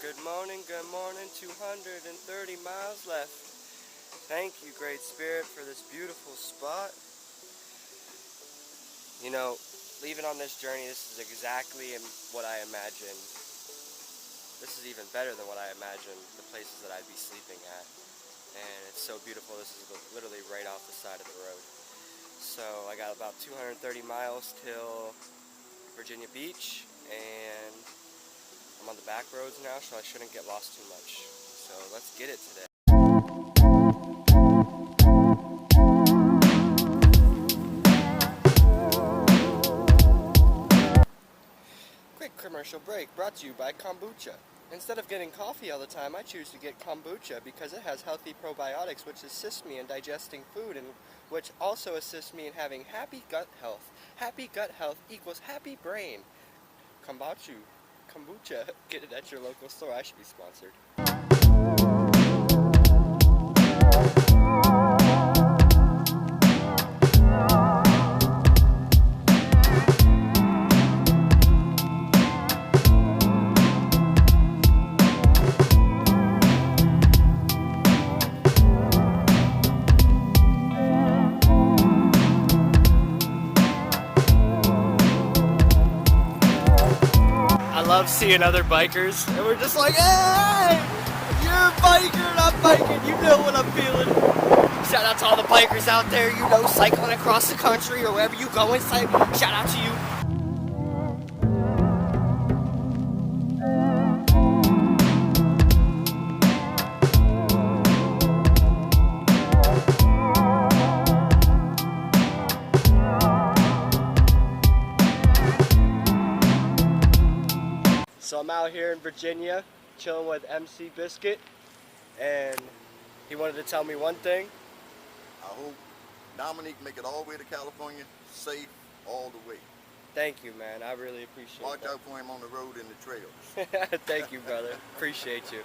Good morning, 230 miles left. Thank you, Great Spirit, for this beautiful spot. You know, leaving on this journey, this is exactly what I imagined. This is even better than what I imagined, the places that I'd be sleeping at. And it's so beautiful. This is literally right off the side of the road. So I got about 230 miles till Virginia Beach, and I'm on the back roads now, so I shouldn't get lost too much. So let's get it today. Quick commercial break brought to you by kombucha. Instead of getting coffee all the time, I choose to get kombucha because it has healthy probiotics which assist me in digesting food and which also assist me in having happy gut health. Happy gut health equals happy brain. Kombucha. Get it at your local store. I should be sponsored. I love seeing other bikers, and we're just like, hey, you're a biker and I'm biking, you know what I'm feeling. Shout out to all the bikers out there, you know, cycling across the country or wherever you go inside. Shout out to you. So I'm out here in Virginia, chilling with MC Biscuit, and he wanted to tell me one thing. I hope Dominique make it all the way to California, safe all the way. Thank you, man. I really appreciate Watch that. out for him on the road and the trails. Thank you, brother. Appreciate you.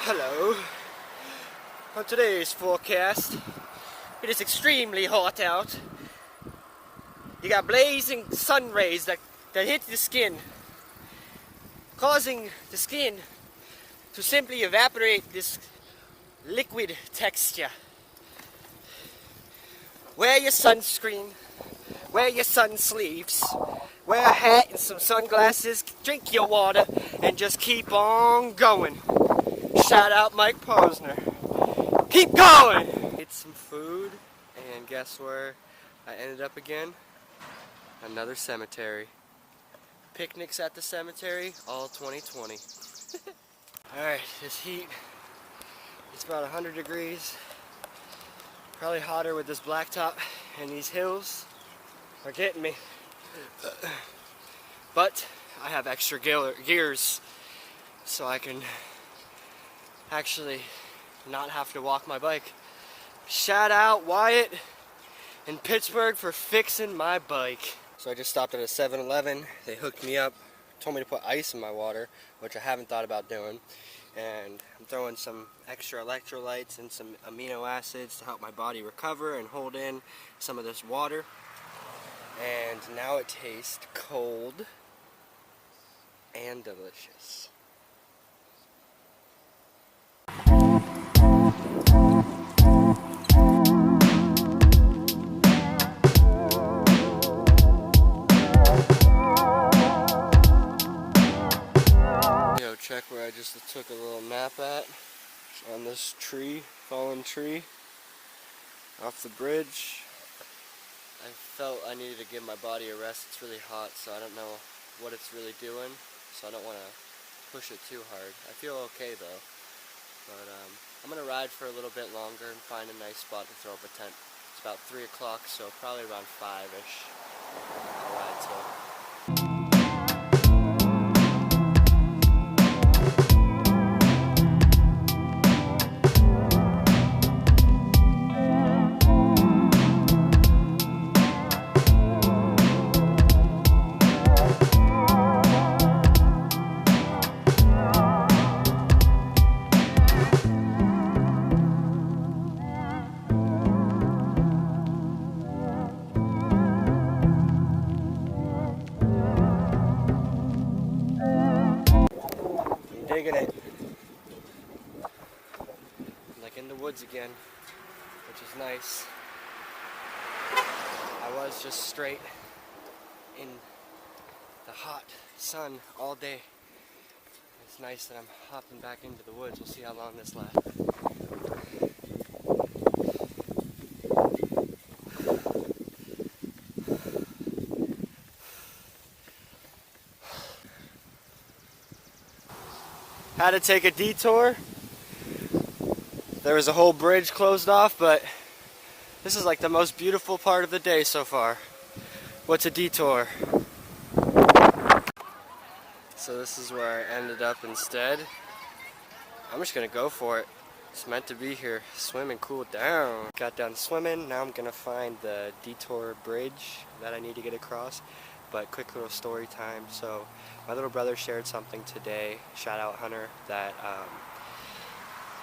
Hello. On today's forecast, it is extremely hot out. You got blazing sun rays that hit the skin, causing the skin to simply evaporate this liquid texture. Wear your sunscreen, wear your sun sleeves, wear a hat and some sunglasses, drink your water, and just keep on going. Shout out Mike Posner. Keep going! Ate some food, and guess where I ended up again? Another cemetery. Picnics at the cemetery, all 2020. Alright, this heat, it's about 100 degrees. Probably hotter with this blacktop, and these hills are getting me. But I have extra gears, so I can actually not have to walk my bike. Shout out Wyatt in Pittsburgh for fixing my bike. So I just stopped at a 7-Eleven. They hooked me up, told me to put ice in my water, which I haven't thought about doing. And I'm throwing some extra electrolytes and some amino acids to help my body recover and hold in some of this water. And now it tastes cold and delicious. Check where I just took a little nap at, on this tree, fallen tree, off the bridge. I felt I needed to give my body a rest. It's really hot, so I don't know what it's really doing, so I don't want to push it too hard. I feel okay though, but I'm going to ride for a little bit longer and find a nice spot to throw up a tent. It's about 3 o'clock, so probably around 5-ish I'll ride till. digging it. I'm like in the woods again, which is nice. I was just straight in the hot sun all day. It's nice that I'm hopping back into the woods. We'll see how long this lasts. Had to take a detour. There was a whole bridge closed off, but this is like the most beautiful part of the day so far. What's a detour? So this is where I ended up instead. I'm just gonna go for it. It's meant to be here. Swim and cool down. Got done swimming. Now I'm gonna find the detour bridge that I need to get across. But quick little story time. So my little brother shared something today. Shout out Hunter. That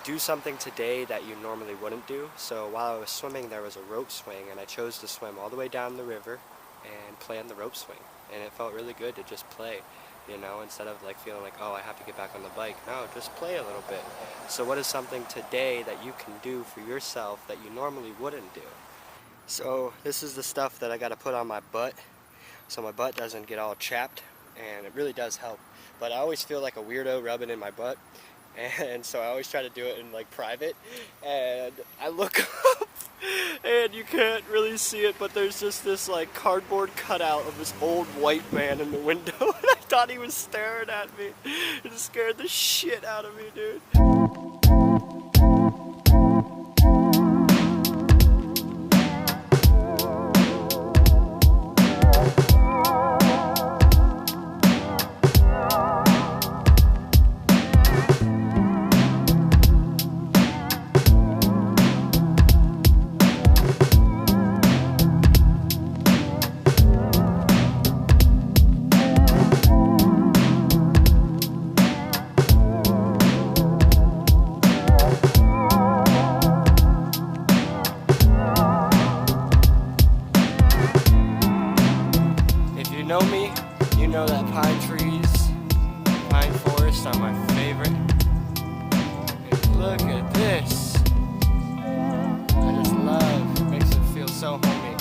do something today that you normally wouldn't do. So while I was swimming, there was a rope swing, and I chose to swim all the way down the river and play on the rope swing. And it felt really good to just play. You know, instead of like feeling like, oh, I have to get back on the bike. No, just play a little bit. So what is something today that you can do for yourself that you normally wouldn't do? So this is the stuff that I got to put on my butt so my butt doesn't get all chapped, and it really does help. But I always feel like a weirdo rubbing in my butt, and so I always try to do it in like private, and I look up and you can't really see it, but there's just this like cardboard cutout of this old white man in the window, and I thought he was staring at me. It scared the shit out of me, dude. Know me, you know that pine trees, pine forests are my favorite. And look at this. I just love, it makes it feel so homey.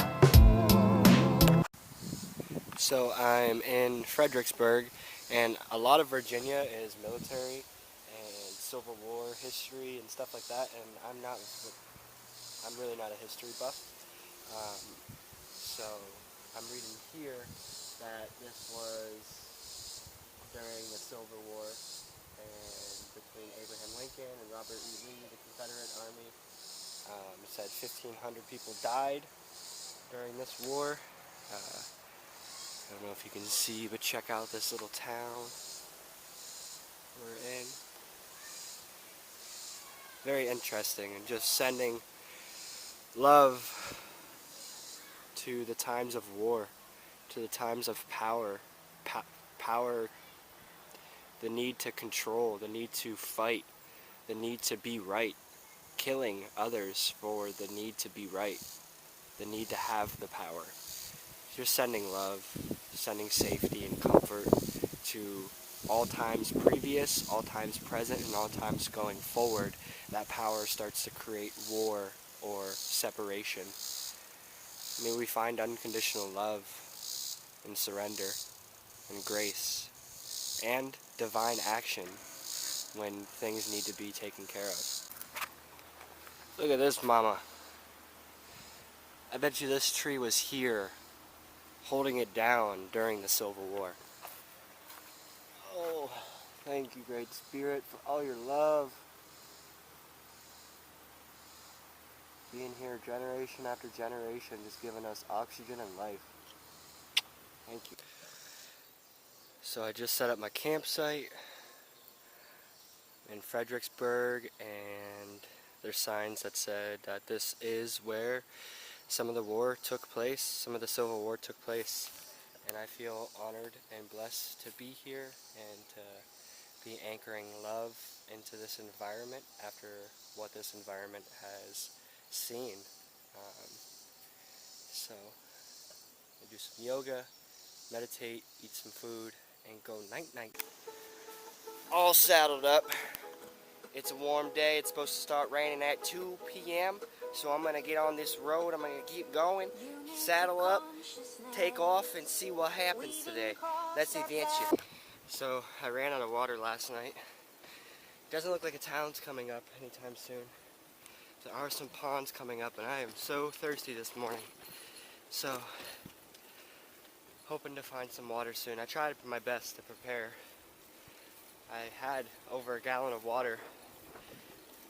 So I'm in Fredericksburg, and a lot of Virginia is military and Civil War history and stuff like that, and I'm really not a history buff. So I'm reading here that this was during the Civil War and between Abraham Lincoln and Robert E. Lee, the Confederate Army. It said 1,500 people died during this war. I don't know if you can see, but check out this little town we're in. Very interesting, and just sending love to the times of war, to the times of power, the need to control, the need to fight, the need to be right, killing others for the need to be right, the need to have the power. Just sending love, sending safety and comfort to all times previous, all times present, and all times going forward. That power starts to create war or separation. May we find unconditional love and surrender and grace and divine action when things need to be taken care of. Look at this mama. I bet you this tree was here holding it down during the Civil War. Oh, thank you, Great Spirit, for all your love. Being here generation after generation, just giving us oxygen and life. Thank you. So I just set up my campsite in Fredericksburg, and there's signs that said that this is where some of the war took place, some of the Civil War took place. And I feel honored and blessed to be here and to be anchoring love into this environment after what this environment has seen. So I do some yoga, meditate, eat some food, and go night-night. all saddled up. It's a warm day. It's supposed to start raining at 2 p.m. So I'm gonna get on this road. I'm gonna keep going, saddle up, take off, and see what happens today. That's the adventure. So I ran out of water last night. Doesn't look like a town's coming up anytime soon. There are some ponds coming up, and I am so thirsty this morning. So, hoping to find some water soon. I tried my best to prepare. I had over a gallon of water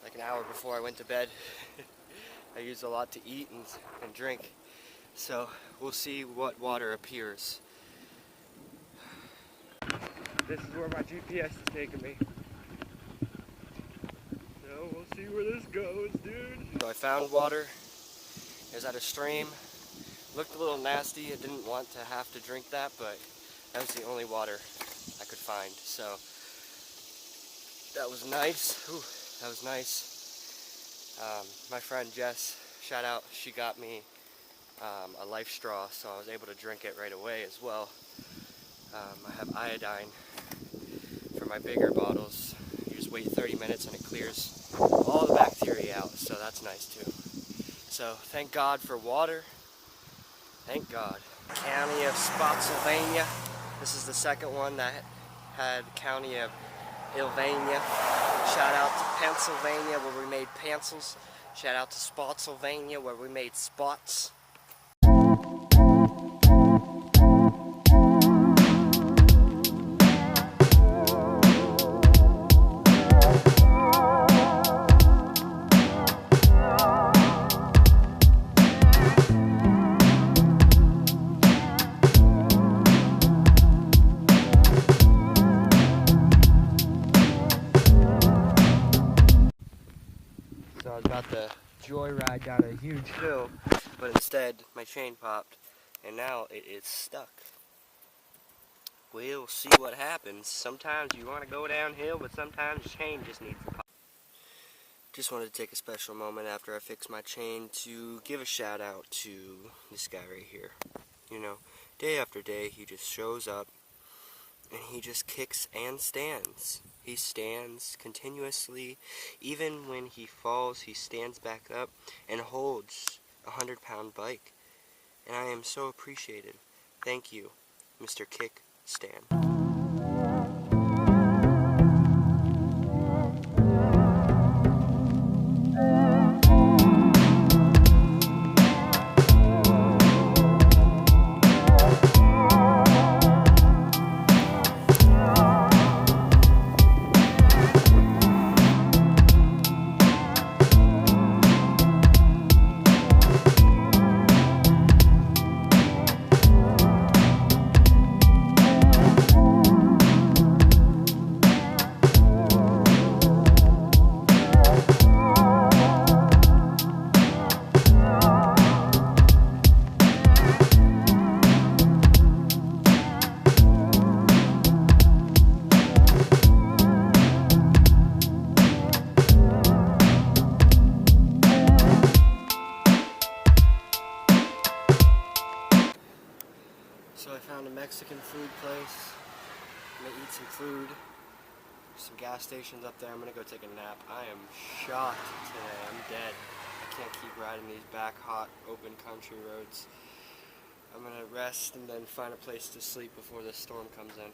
like an hour before I went to bed. I used a lot to eat and drink. So, we'll see what water appears. This is where my GPS is taking me. So we'll see where this goes, dude. So I found water. It was at a stream. Looked a little nasty. I didn't want to have to drink that, but that was the only water I could find. So that was nice. Ooh, that was nice. My friend Jess, shout out, she got me a life straw, so I was able to drink it right away as well. I have iodine for my bigger bottles. You just wait 30 minutes and it clears all the bacteria out, so that's nice too. So thank God for water. Thank God. County of Spotsylvania. This is the second one that had County of Ilvania. Shout out to Pennsylvania where we made pencils. Shout out to Spotsylvania where we made spots. So I was about to joyride down a huge hill, but instead my chain popped, and now it is stuck. We'll see what happens. Sometimes you want to go downhill, but sometimes the chain just needs to pop. Just wanted to take a special moment after I fixed my chain to give a shout out to this guy right here. You know, day after day he just shows up and he just kicks and stands. He stands continuously. Even when he falls, he stands back up and holds a 100-pound bike. And I am so appreciated. Thank you, Mr. Kick Stand. So I found a Mexican food place. I'm gonna eat some food. There's some gas stations up there. I'm gonna go take a nap. I am shocked today. I'm dead. I can't keep riding these back hot open country roads. I'm gonna rest and then find a place to sleep before this storm comes in.